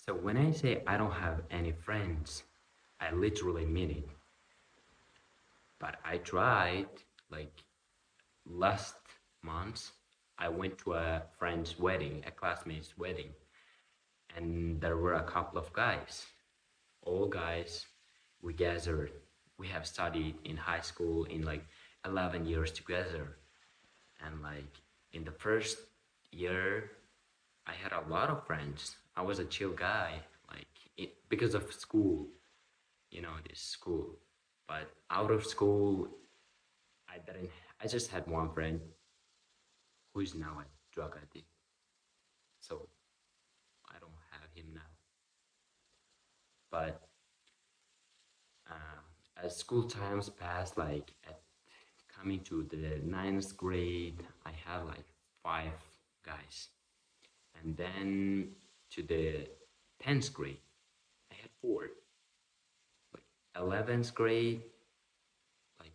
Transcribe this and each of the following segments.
So when I say I don't have any friends, I literally mean it. But I tried, like last month, I went to a friend's wedding, a classmate's wedding, and there were a couple of guys, all guys. We gathered. We have studied in high school in like 11 years together, and like in the first year, I had a lot of friends. I was a chill guy, like because of school, this school. But out of school, I didn't. I just had one friend who is now a drug addict. So I don't have him now. But uh, as school times passed, like at coming to the ninth grade, I had like five guys, and then to the 10th grade, I had four. Like 11th grade, like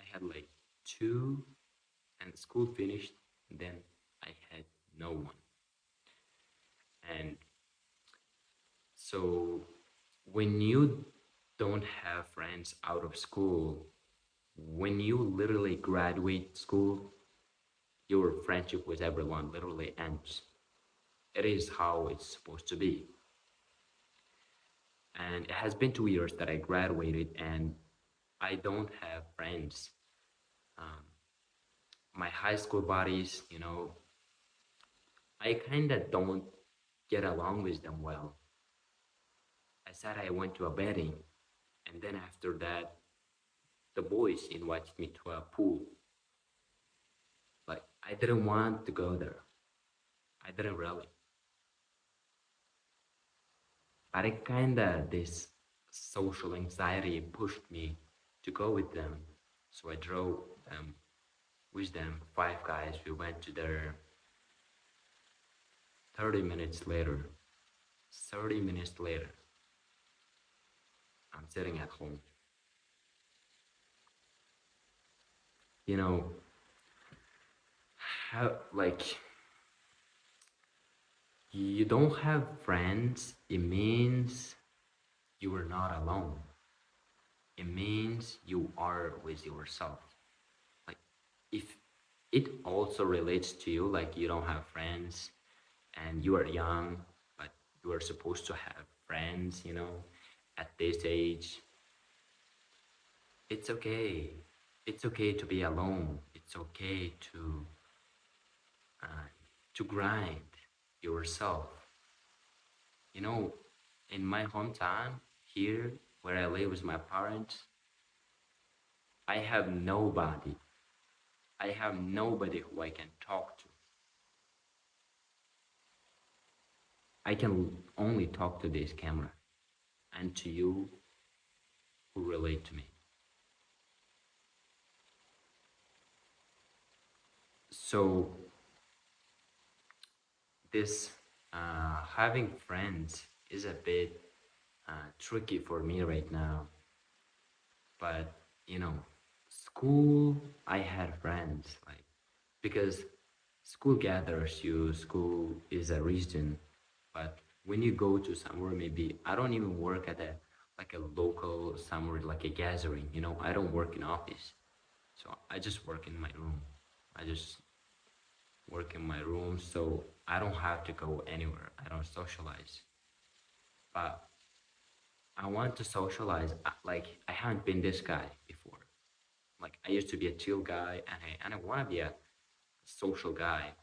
I had like two, and school finished. And then I had no one, and so when you don't have friends out of school, when you literally graduate school, your friendship with everyone literally ends. It is how it's supposed to be. And it has been 2 years that I graduated, and I don't have friends. Um, my high school buddies, I kind of don't get along with them well. I said I went to a wedding, and then after that, the boys invited me to a pool. Like, I didn't want to go there. I didn't really. But it kind of, this social anxiety pushed me to go with them. So I drove with them, five guys. We went to there 30 minutes later. 30 minutes later, I'm sitting at home. You know, how, like, you don't have friends, it means you are not alone. It means you are with yourself. Like, if it also relates to you, like you don't have friends and you are young, but you are supposed to have friends, at this age, it's okay. It's okay to be alone. It's okay uh, to grind yourself. You know, in my hometown here, where I live with my parents, I have nobody. I have nobody who I can talk to. I can only talk to this camera and to you who relate to me. So this having friends is a bit tricky for me right now. But school, I had friends, like, because school gathers you. School is a reason, but when you go to somewhere, maybe I don't even work at a local somewhere, like a gathering. I don't work in office, so I just work in my room. I just work in my room, so I don't have to go anywhere. I don't socialize. But I want to socialize. Like, I haven't been this guy before. Like, I used to be a chill guy, and I want to be a social guy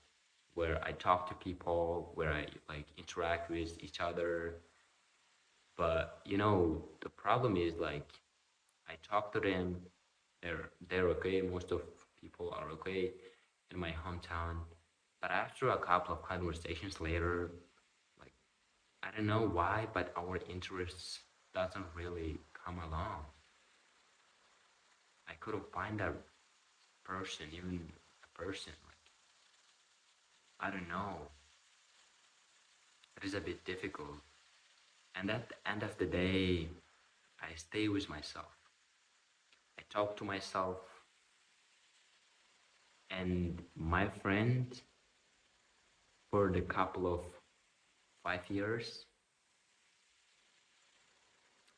where I talk to people, where I like interact with each other. But the problem is, like, I talk to them, they're okay. Most of people are okay in my hometown. But after a couple of conversations later, like, I don't know why, but our interests doesn't really come along. I couldn't find a person, even a person. Like, I don't know. It is a bit difficult. And at the end of the day, I stay with myself. I talk to myself, and my friend, for the couple of 5 years,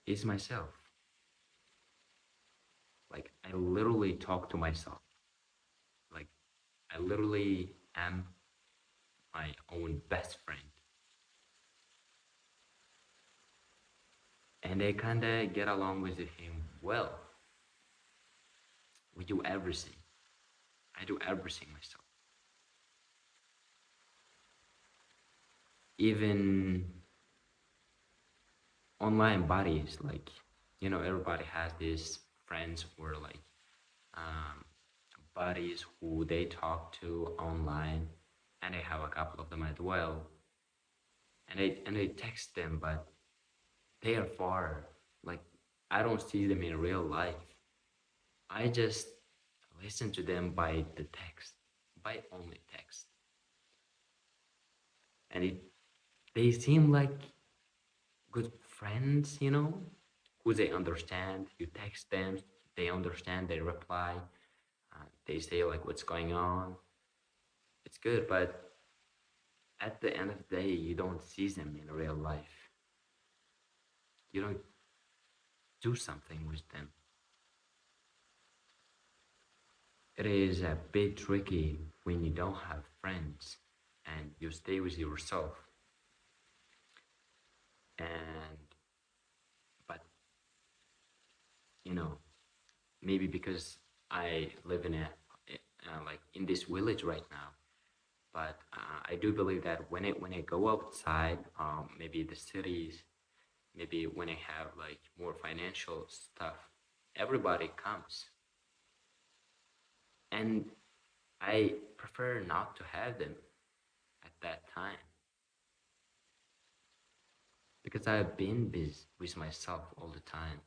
is myself. Like I literally talk to myself. Like I literally am my own best friend. And I kinda get along with him well. We do everything. I do everything myself. Even online buddies, like, everybody has these friends or like um, buddies who they talk to online, and I have a couple of them as well. And I text them, but they are far. Like I don't see them in real life. I just listen to them by the text, by only text, and they seem like good friends, who they understand. You text them, they understand, they reply, they say like what's going on. It's good, but at the end of the day, you don't see them in real life. You don't do something with them. It is a bit tricky when you don't have friends and you stay with yourself. And but you know, maybe because I live in a like in this village right now, but I do believe that when I go outside, maybe the cities, maybe when I have like more financial stuff, everybody comes, and I prefer not to have them at that time because I've been busy with myself all the time.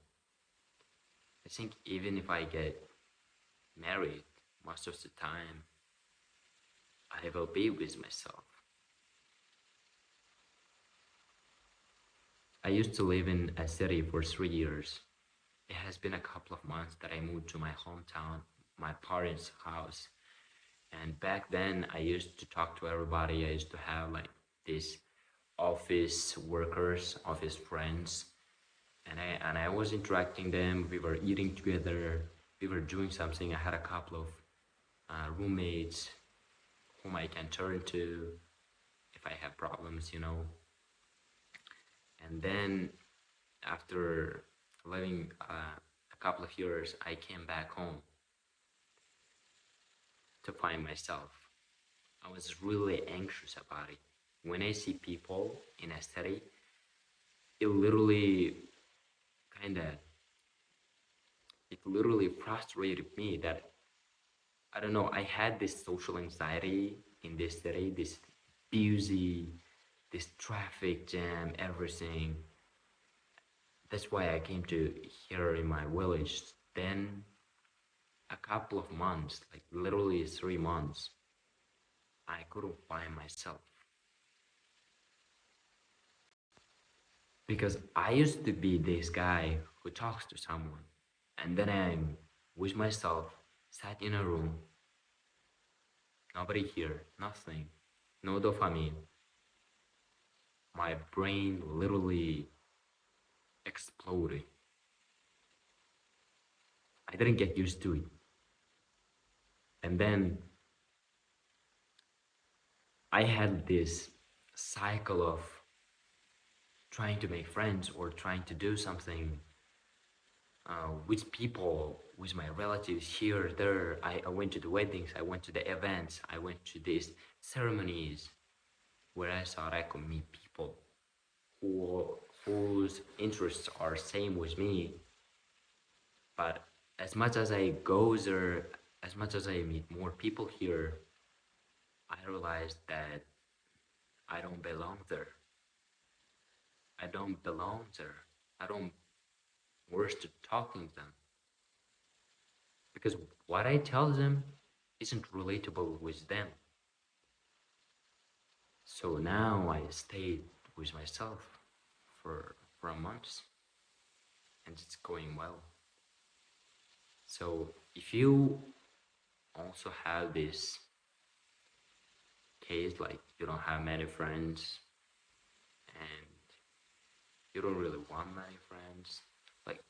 I think even if I get married, most of the time I will be with myself. I used to live in a city for 3 years. It has been a couple of months that I moved to my hometown, my parents' house. And back then, I used to talk to everybody. I used to have like these office workers, office friends, and I was interacting them. We were eating together. We were doing something. I had a couple of roommates whom I can turn to if I have problems. And then after living a couple of years, I came back home to find myself. I was really anxious about it. When I see people in a city, it literally kind of, it literally frustrated me that, I don't know, I had this social anxiety in this city, this busy, this traffic jam, everything. That's why I came to here in my village. Then a couple of months, like literally 3 months, I couldn't find myself. Because I used to be this guy who talks to someone, and then I'm with myself, sat in a room, nobody here, nothing, no dopamine. My brain literally exploded. I didn't get used to it. And then I had this cycle of trying to make friends or trying to do something with people, with my relatives here, there. I went to the weddings, I went to the events, I went to these ceremonies where I thought I could meet people who whose interests are same with me. But as much as I go there, as much as I meet more people here, I realized that I don't belong there. I don't belong there. I don't worth to talking to them because what I tell them isn't relatable with them. So now I stayed with myself for a month, and it's going well. So if you also have this case, like you don't have many friends and you don't really want many friends, Like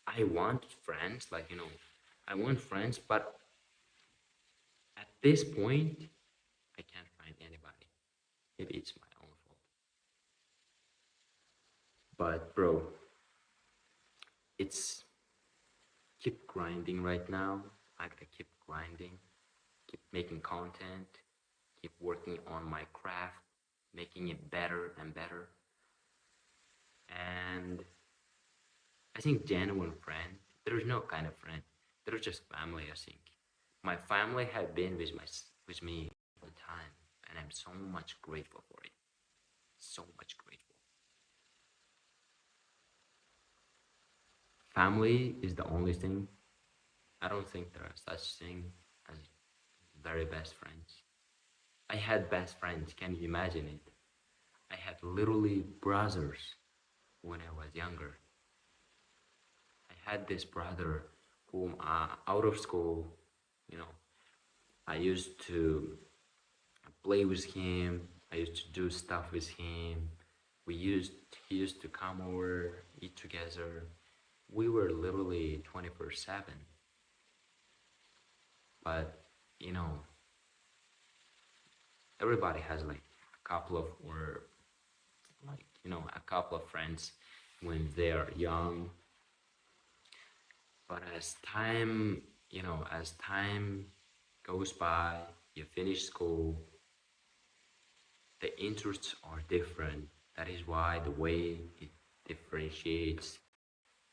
I want friends, like I want friends, but at this point, I can't find anybody. Maybe it's my own fault. But bro, it's keep grinding right now. I gotta keep grinding, keep making content, keep working on my craft, making it better and better. And I think genuine friend, there's no kind of friend. They're just family, I think. My family have been with me all the time, and I'm so much grateful for it. So much grateful. Family is the only thing. I don't think there are such thing as very best friends. I had best friends. Can you imagine it? I had literally brothers when I was younger. I had this brother whom out of school, you know, I used to play with him. I used to do stuff with him. We used He used to come over, eat together. We were literally 24/7. But you know, everybody has like a couple of or like a couple of friends when they are young. But as time goes by, you finish school, the interests are different. That is why the way it differentiates.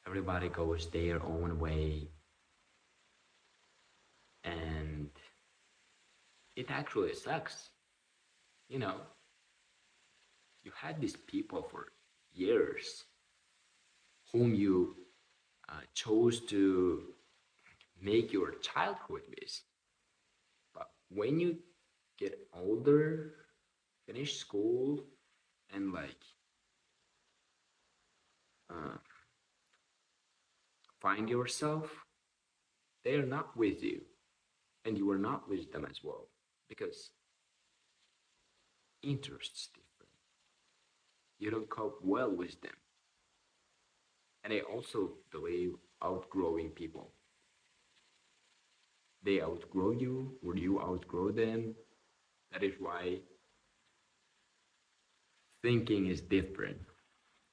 Everybody goes their own way, and it actually sucks. You know, you had these people for years whom you chose to make your childhood with. But when you get older, finish school, and like uh, find yourself, they are not with you, and you are not with them as well because interests different. You don't cope well with them, and I also believe outgrowing people. They outgrow you, or you outgrow them. That is why thinking is different.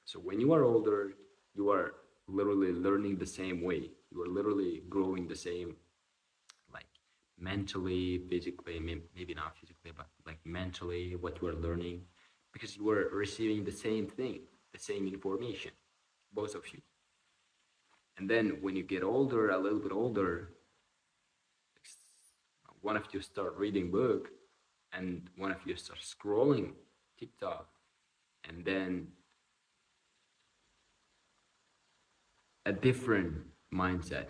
So when you are older, you are literally learning the same way. You are literally growing the same, like mentally, physically, maybe not physically, but like mentally, what you are learning, because you are receiving the same thing, the same information, both of you. And then when you get older, a little bit older, one of you start reading book, and one of you start scrolling TikTok, and then a different mindset,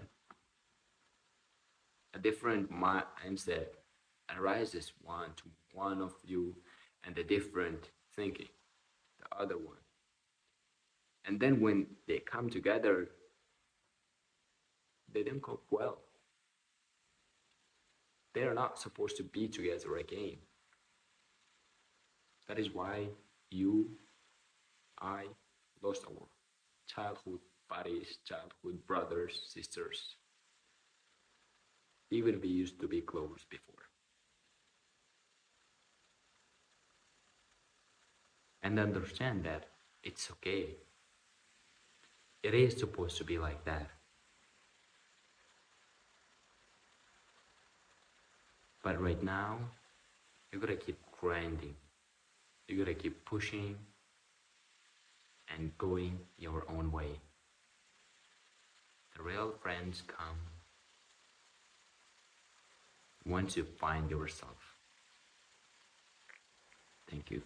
a different mindset arises one to one of you, and a different thinking, the other one. And then when they come together, they don't cope well. They are not supposed to be together again. That is why you, I, lost our childhood buddies, childhood brothers, sisters, even we used to be close before. And understand that it's okay. It is supposed to be like that. But right now, you gotta keep grinding. You gotta keep pushing and going your own way. The real friends come once you find yourself. Thank you.